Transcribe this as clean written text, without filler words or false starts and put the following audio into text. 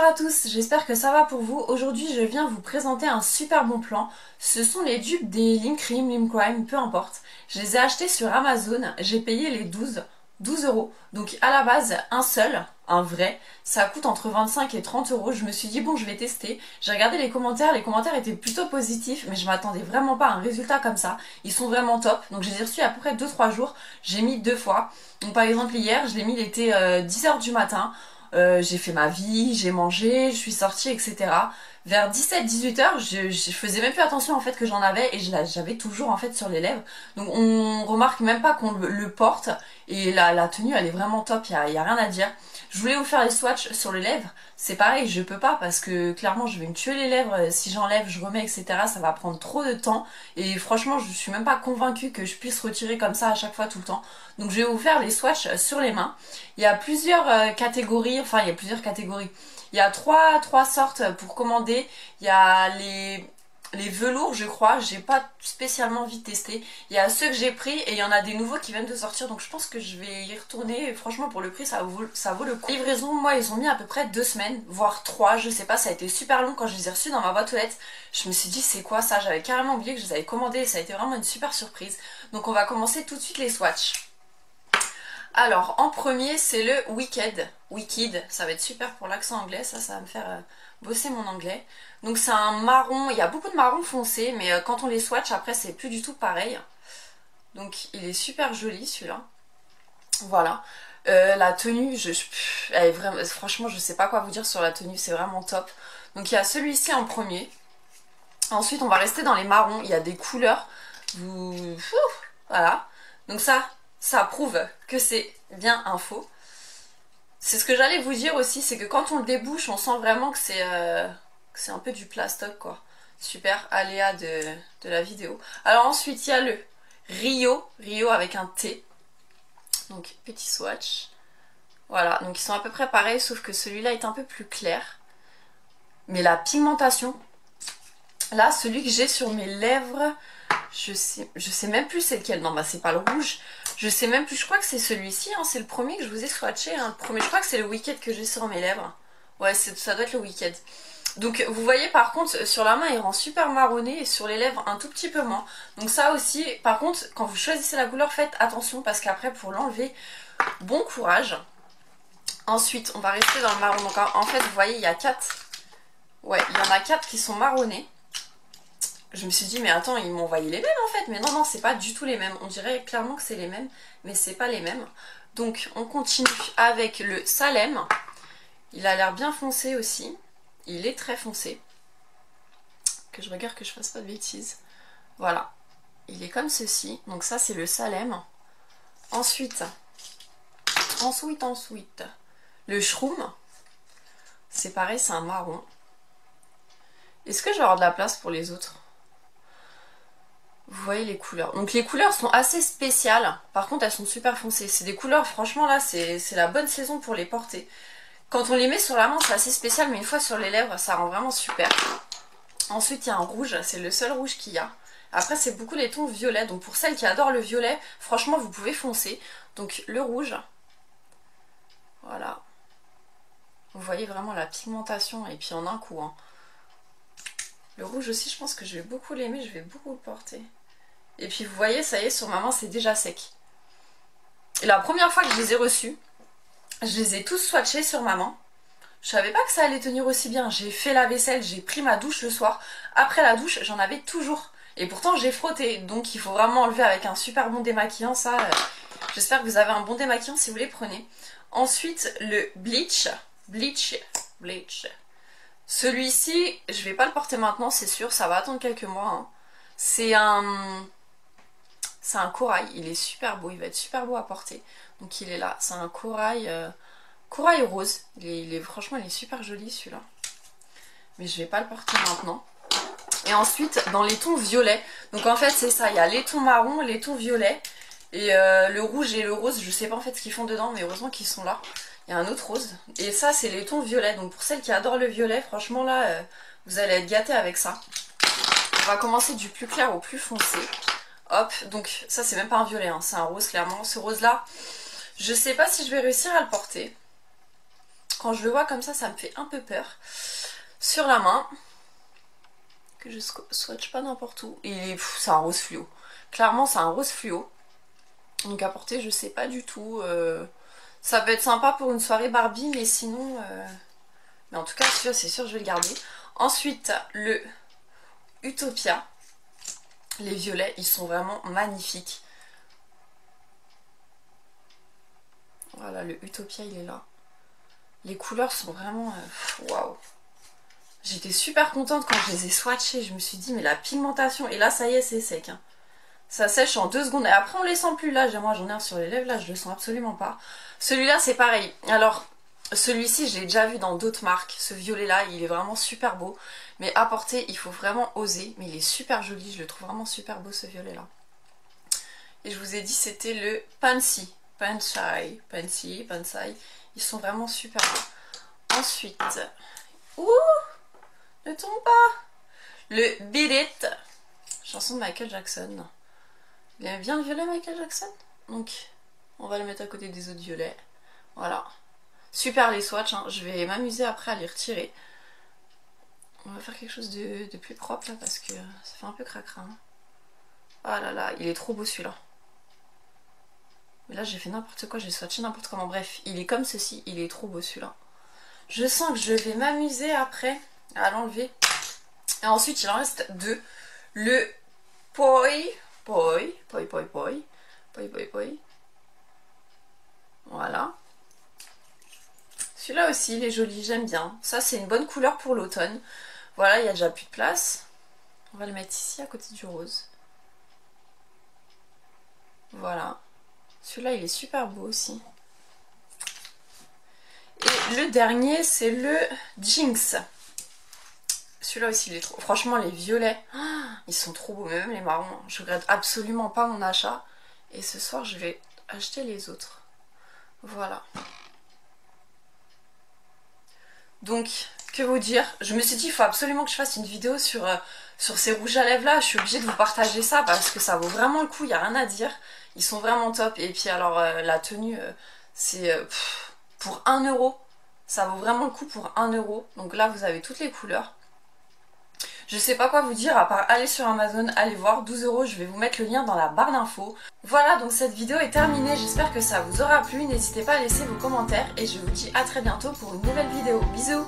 à tous, j'espère que ça va pour vous. Aujourd'hui je viens vous présenter un super bon plan. Ce sont les dupes des Lim Cream, Lim Crime, peu importe. Je les ai achetés sur Amazon, j'ai payé les 12 euros. Donc à la base un seul, un vrai, ça coûte entre 25 et 30 euros. Je me suis dit bon je vais tester. J'ai regardé les commentaires étaient plutôt positifs, mais je m'attendais vraiment pas à un résultat comme ça. Ils sont vraiment top, donc je les ai reçus à peu près 2-3 jours. J'ai mis 2 fois. Donc par exemple hier je l'ai mis, il était 10 h du matin. J'ai fait ma vie, j'ai mangé, je suis sortie, etc. Vers 17-18 h, je faisais même plus attention en fait que j'en avais et j'avais toujours en fait sur les lèvres. Donc on remarque même pas qu'on le porte et la tenue elle est vraiment top, y a rien à dire. Je voulais vous faire les swatchs sur les lèvres, c'est pareil, je peux pas parce que clairement je vais me tuer les lèvres si j'enlève, je remets, etc. Ça va prendre trop de temps et franchement je suis même pas convaincue que je puisse retirer comme ça à chaque fois tout le temps. Donc je vais vous faire les swatchs sur les mains. Il y a plusieurs catégories, enfin il y a plusieurs catégories. Il y a trois sortes pour commander. Il y a les velours, je crois, j'ai pas spécialement envie de tester. Il y a ceux que j'ai pris et il y en a des nouveaux qui viennent de sortir, donc je pense que je vais y retourner. Et franchement, pour le prix, ça vaut le coup. Livraison, moi, ils ont mis à peu près 2 semaines, voire 3, je sais pas, ça a été super long quand je les ai reçus dans ma boîte aux lettres. Je me suis dit, c'est quoi ça? J'avais carrément oublié que je les avais commandés et ça a été vraiment une super surprise. Donc on va commencer tout de suite les swatchs. Alors, en premier, c'est le Wicked, ça va être super pour l'accent anglais, ça va me faire bosser mon anglais. Donc c'est un marron, il y a beaucoup de marron foncé, mais quand on les swatch, après c'est plus du tout pareil. Donc il est super joli celui-là. Voilà. La tenue, elle est vraiment, franchement, je sais pas quoi vous dire sur la tenue, c'est vraiment top. Donc il y a celui-ci en premier. Ensuite, on va rester dans les marrons, il y a des couleurs. Voilà. Donc ça prouve que c'est bien un faux. C'est ce que j'allais vous dire aussi, c'est que quand on le débouche, on sent vraiment que c'est un peu du plastoc quoi. Super aléa de la vidéo. Alors ensuite il y a le Rio avec un T. Donc petit swatch. Voilà, donc ils sont à peu près pareils, sauf que celui-là est un peu plus clair. Mais la pigmentation, là celui que j'ai sur mes lèvres, je sais même plus c'est lequel. Non bah c'est pas le rouge. Je sais même plus, je crois que c'est celui-ci, hein, c'est le premier que je vous ai swatché. Hein, le premier, je crois que c'est le Wicked que j'ai sur mes lèvres. Ouais, ça doit être le Wicked. Donc vous voyez par contre sur la main il rend super marronné et sur les lèvres un tout petit peu moins. Donc ça aussi, par contre quand vous choisissez la couleur faites attention parce qu'après pour l'enlever, bon courage. Ensuite on va rester dans le marron. Donc en fait vous voyez il y a 4. Ouais, il y en a 4 qui sont marronnés. Je me suis dit mais attends ils m'ont envoyé les mêmes en fait. Mais non c'est pas du tout les mêmes. On dirait clairement que c'est les mêmes mais c'est pas les mêmes. Donc on continue avec le Salem. Il a l'air bien foncé aussi. Il est très foncé. Que je regarde que je fasse pas de bêtises. Voilà. Il est comme ceci. Donc ça c'est le Salem. Ensuite. Le Shroom. C'est pareil, c'est un marron. Est-ce que je vais avoir de la place pour les autres? Vous voyez les couleurs. Donc les couleurs sont assez spéciales. Par contre elles sont super foncées. C'est des couleurs, franchement là, c'est la bonne saison pour les porter. Quand on les met sur la main, c'est assez spécial, mais une fois sur les lèvres, ça rend vraiment super. Ensuite, il y a un rouge, c'est le seul rouge qu'il y a. Après, c'est beaucoup les tons violets, donc pour celles qui adorent le violet, franchement, vous pouvez foncer. Donc, le rouge, voilà. Vous voyez vraiment la pigmentation, et puis en un coup. Hein. Le rouge aussi, je pense que je vais beaucoup l'aimer, je vais beaucoup le porter. Et puis, vous voyez, ça y est, sur ma main, c'est déjà sec. Et la première fois que je les ai reçus, je les ai tous swatchés sur ma main. Je savais pas que ça allait tenir aussi bien. J'ai fait la vaisselle, j'ai pris ma douche le soir. Après la douche, j'en avais toujours. Et pourtant, j'ai frotté. Donc, il faut vraiment enlever avec un super bon démaquillant. Ça, j'espère que vous avez un bon démaquillant si vous les prenez. Ensuite, le Bleach. Celui-ci, je vais pas le porter maintenant, c'est sûr. Ça va attendre quelques mois. Hein. C'est un corail. Il est super beau. Il va être super beau à porter. Donc, il est là. C'est un corail... Corail rose, franchement il est super joli celui-là. Mais je vais pas le porter maintenant. Et ensuite dans les tons violets, donc en fait c'est ça, il y a les tons marron, les tons violets. Et le rouge et le rose, je sais pas en fait ce qu'ils font dedans, mais heureusement qu'ils sont là. Il y a un autre rose. Et ça c'est les tons violets, donc pour celles qui adorent le violet, franchement là, vous allez être gâtés avec ça. On va commencer du plus clair au plus foncé. Hop, donc ça c'est même pas un violet, hein, c'est un rose clairement. Ce rose là, je sais pas si je vais réussir à le porter. Quand je le vois comme ça me fait un peu peur. Sur la main, que je swatch pas n'importe où. Et c'est un rose fluo. Clairement, c'est un rose fluo. Donc à porter, je sais pas du tout. Ça peut être sympa pour une soirée Barbie, mais sinon... Mais en tout cas, c'est sûr, je vais le garder. Ensuite, le Utopia. Les violets, ils sont vraiment magnifiques. Voilà, le Utopia, il est là. Les couleurs sont vraiment... Waouh! J'étais super contente quand je les ai swatchés. Je me suis dit, mais la pigmentation... Et là, ça y est, c'est sec. Hein. Ça sèche en 2 secondes. Et après, on les sent plus. Là, moi, j'en ai un sur les lèvres. Là, je le sens absolument pas. Celui-là, c'est pareil. Alors, celui-ci, je l'ai déjà vu dans d'autres marques. Ce violet-là, il est vraiment super beau. Mais à porter, il faut vraiment oser. Mais il est super joli. Je le trouve vraiment super beau, ce violet-là. Et je vous ai dit, c'était le Pansy. Pansy. Ils sont vraiment super beaux. Ensuite, ouh, ne tombe pas. Le Beat It, chanson de Michael Jackson. Il aime bien le violet, Michael Jackson. Donc, on va le mettre à côté des autres violets. Voilà. Super les swatchs, hein. Je vais m'amuser après à les retirer. On va faire quelque chose de plus propre là parce que ça fait un peu cracra. Hein. Ah là là, il est trop beau celui-là. Mais là j'ai fait n'importe quoi, j'ai swatché n'importe comment. Bref, il est comme ceci, il est trop beau celui-là. Je sens que je vais m'amuser après à l'enlever. Et ensuite il en reste 2. Le Poi. Voilà. Celui-là aussi il est joli, j'aime bien. Ça c'est une bonne couleur pour l'automne. Voilà, il n'y a déjà plus de place. On va le mettre ici à côté du rose. Voilà. Celui-là, il est super beau aussi. Et le dernier, c'est le Jinx. Celui-là aussi, il est trop... Franchement, les violets, ils sont trop beaux. Même les marrons, je regrette absolument pas mon achat. Et ce soir, je vais acheter les autres. Voilà. Donc, que vous dire? Je me suis dit, il faut absolument que je fasse une vidéo sur ces rouges à lèvres là. Je suis obligée de vous partager ça parce que ça vaut vraiment le coup, il n'y a rien à dire. Ils sont vraiment top. Et puis alors, la tenue, c'est pour 1 €. Ça vaut vraiment le coup pour 1 €. Donc là, vous avez toutes les couleurs. Je sais pas quoi vous dire à part aller sur Amazon, aller voir, 12 €, je vais vous mettre le lien dans la barre d'infos. Voilà, donc cette vidéo est terminée, j'espère que ça vous aura plu, n'hésitez pas à laisser vos commentaires et je vous dis à très bientôt pour une nouvelle vidéo. Bisous!